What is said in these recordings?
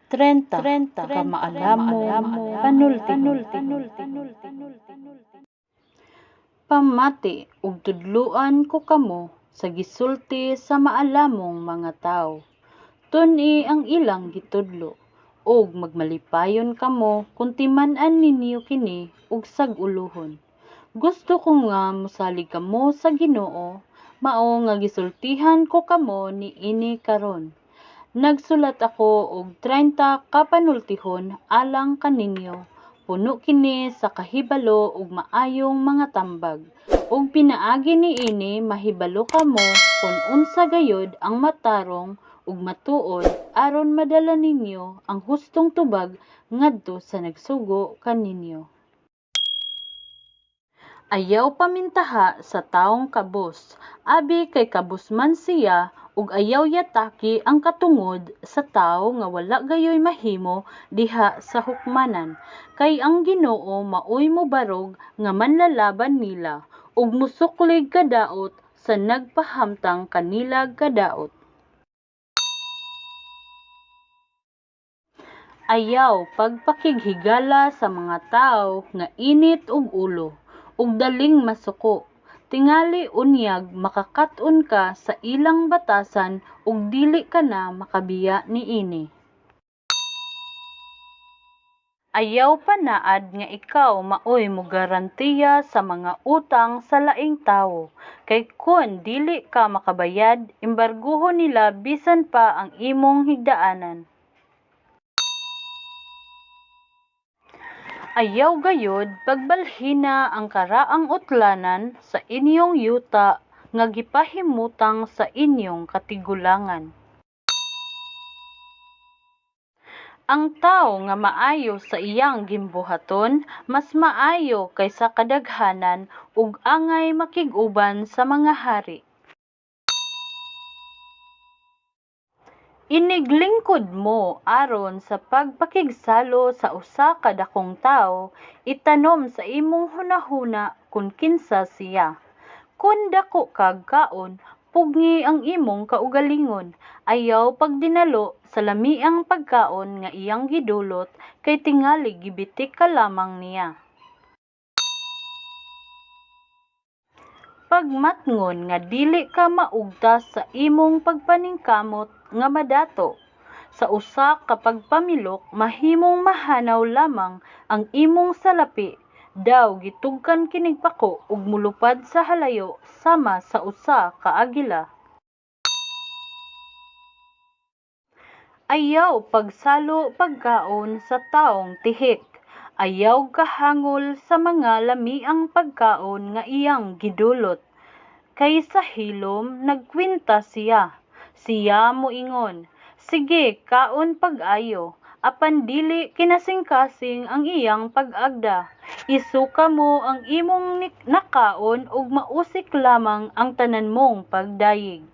30 ka maalamong panulti. Pamati ug tudluan ko kamo sa gisulti sa maalamong mga tawo. Tun-i ang ilang gitudlo ug magmalipayon kamo kung timan-an ninyo kini ug sag-ulohon. Gusto ko nga mosalig kamo sa Ginoo, mao nga gisultihan ko kamo niini karon. Nagsulat ako og 30 ka panultihon alang kaninyo. Puno kini sa kahibalo ug maayong mga tambag. Ug pinaagi niini mahibalo kamo kung unsa gayud ang matarong ug matuod aron madala ninyo ang hustong tubag ngadto sa nagsugo kaninyo. Ayaw pamintaha sa taong kabus, abi kay kabus man siya, ug ayaw yataki ang katungod sa tawo nga wala gayoy mahimo diha sa hukmanan, kay ang Ginoo maoy mobarog nga manlalaban nila, ug musuklig kadaot sa nagpahamtang kanila kadaot. Ayaw pagpakighigala sa mga tawo nga init ug ulo, ug daling masuko. Tingali unyag makakaton ka sa ilang batasan ug dili ka na makabiya niini. Ayaw panaad nga ikaw maoy mogarantiya sa mga utang sa laing tawo, kay kun dili ka makabayad, embargohon nila bisan pa ang imong higdaanan. Ayaw gayud pagbalhina ang karaang utlanan sa inyong yuta nga gipahimutang sa inyong katigulangan. Ang tawo nga maayo sa iyang gimbuhaton mas maayo kaysa kadaghanan ug angay makig-uban sa mga hari. Iniglingkod mo aron sa pagpakigsalo sa usa ka dakong tawo, itanom sa imong hunahuna kung kinsa siya. Kun dako kag kaon, pugni ang imong kaugalingon. Ayaw pagdinalo sa lamiang pagkaon nga iyang gidulot, kay tingali gibitik ka lamang niya. Pagmatngon nga dili ka maugtas sa imong pagpaningkamot nga madato. Sa usa ka pagpamilok mahimong mahanaw lamang ang imong salapi, daw gitugkan kining pako ug mulupad sa halayo sama sa usa ka agila. Ayaw pagsalo pagkaon sa taong tihik. Ayaw kahangol sa mga lamiang pagkaon nga iyang gidulot. Kay sa hilom nagkwinta siya. Siya moingon, sige kaon pag-ayo, apan dili kinasing-kasing ang iyang pag-agda. Isuka mo ang imong nakaon ug mausik lamang ang tanan mong pagdayeg.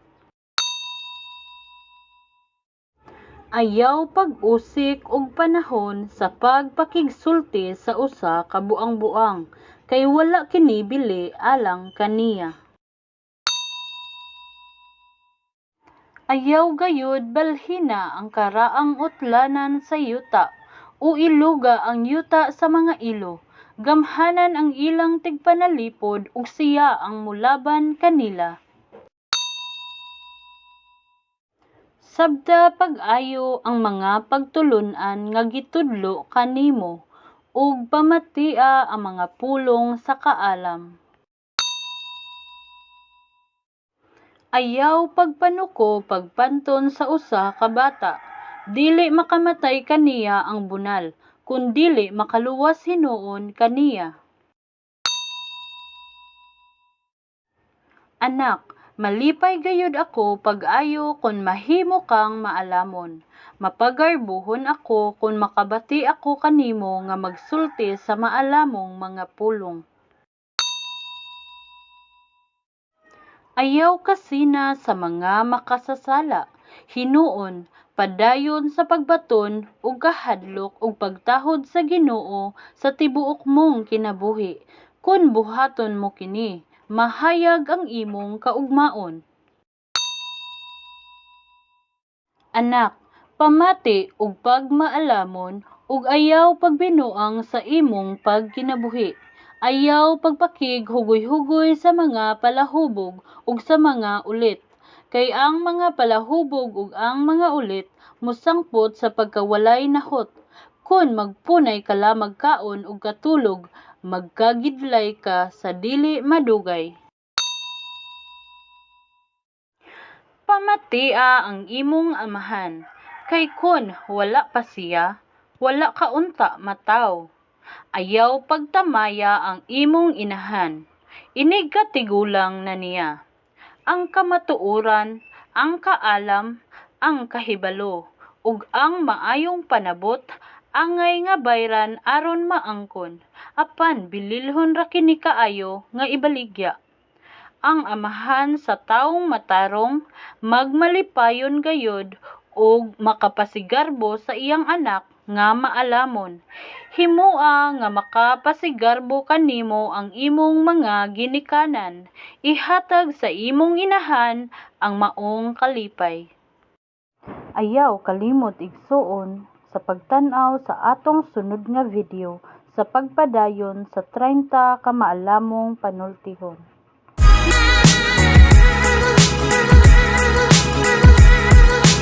Ayaw pag-usik og panahon sa pagpakigsulti sa usa ka buang-buang, kay wala kini bili alang kaniya. Ayaw gayud balhina ang karaang utlanan sa yuta, o iluga ang yuta sa mga ilo. Gamhanan ang ilang tigpanalipod ug siya ang mulaban kanila. Sabda pag-ayo ang mga pagtulun-an nga gitudlo kanimo, ug pamatia ang mga pulong sa kaalam. Ayaw pagpanuko pagpanton sa usa ka bata, dili makamatay kaniya ang bunal, kun dili makaluwas hinuon kaniya. Anak, malipay gayud ako pag-ayo kun mahimo kang maalamon. Mapagarbuhon ako kun makabati ako kanimo nga magsulti sa maalamong mga pulong. Ayaw kasina sa mga makasasala, hinuon, padayon sa pagbaton ug kahadlok ug pagtahod sa Ginoo sa tibuok mong kinabuhi. Kun buhaton mo kini, mahayag ang imong kaugmaon. Anak, pamati ug pagmaalamon ug ayaw pagbinuang sa imong pagkinabuhi. Ayaw pagpakig hugoy-hugoy sa mga palahubog ug sa mga ulit. Kay ang mga palahubog ug ang mga ulit mosangpot sa pagkawalay nahot. Kun magpunay ka lamang kaon ug katulog, magkagidlay ka sa dili madugay. Pamatia ang imong amahan, kay kun wala pa siya, wala ka unta mataw. Ayaw pagtamaya ang imong inahan, inig ka tigulang na niya. Ang kamatuoran, ang kaalam, ang kahibalo, ug ang maayong panabot, angay nga bayran aron maangkon, apan bililhon ra kini kaayo nga ibaligya. Ang amahan sa taong matarong, magmalipayon gayod, ug makapasigarbo sa iyang anak nga maalamon. Himoa nga makapasigarbo kanimo ang imong mga ginikanan, ihatag sa imong inahan ang maong kalipay. Ayaw kalimot igsuon sa pagtan-aw sa atong sunod nga video sa pagpadayon sa 30 ka maalamong panultihon.